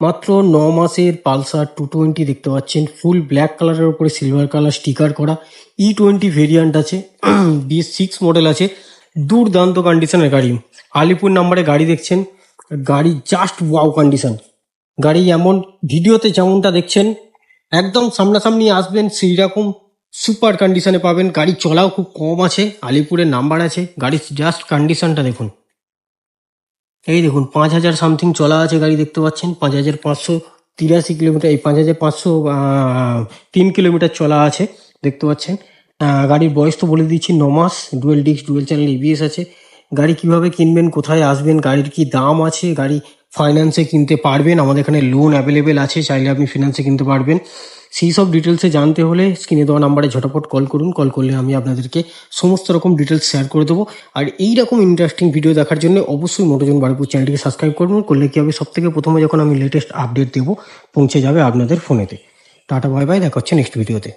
মাত্র 9 মাসের পালসার 220 দেখতে পাচ্ছেন, ফুল ব্ল্যাক কালারের উপরে সিলভার কালার স্টিকার করা। E20 ভেরিয়েন্ট আছে, BS6 মডেল আছে, দুর্দান্ত কন্ডিশনের গাড়ি। আলিপুর নাম্বারে গাড়ি দেখছেন, গাড়ি জাস্ট ওয়াও কন্ডিশন। গাড়ি এমন ভিডিওতে যেমনটা দেখছেন একদম সামনাসামনি আসবেন সেই রকম সুপার কন্ডিশনে পাবেন। গাড়ি চলাও খুব কম আছে, আলিপুরের নাম্বার আছে, গাড়ির জাস্ট কন্ডিশনটা দেখুন। এই দেখুন 5,000 সামথিং চলা আছে গাড়ি দেখতে পাচ্ছেন, 5,583 কিলোমিটার, এই 5,503 কিলোমিটার চলা আছে দেখতে পাচ্ছেন। গাড়ির বয়স তো বলে দিচ্ছি 9 মাস, dual disc dual channel EBS আছে। গাড়ি কিভাবে কিনবেন, কোথায় আসবেন, গাড়ির কি দাম আছে, গাড়ি ফাইন্যান্সে কিনতে পারবেন, আমাদের এখানে লোন অ্যাভেলেবেল আছে, চাইলে আপনি ফিনান্সে কিনতে পারবেন। সেই সব ডিটেলসে জানতে হলে স্ক্রিনে দেওয়া নাম্বারে ঝটাপট কল করুন, কল করলে আমি আপনাদেরকে সমস্ত রকম ডিটেলস শেয়ার করে দেবো। আর এই রকম ইন্টারেস্টিং ভিডিও দেখার জন্য অবশ্যই মোটোজন বারুইপুর চ্যানেলটিকে সাবস্ক্রাইব করবেন, করলে কি হবে সব থেকে প্রথমে যখন আমি লেটেস্ট আপডেট দেবো পৌঁছে যাবে আপনাদের ফোনেতে। টাটা বাই বাই, দেখা হচ্ছে নেক্সট ভিডিওতে।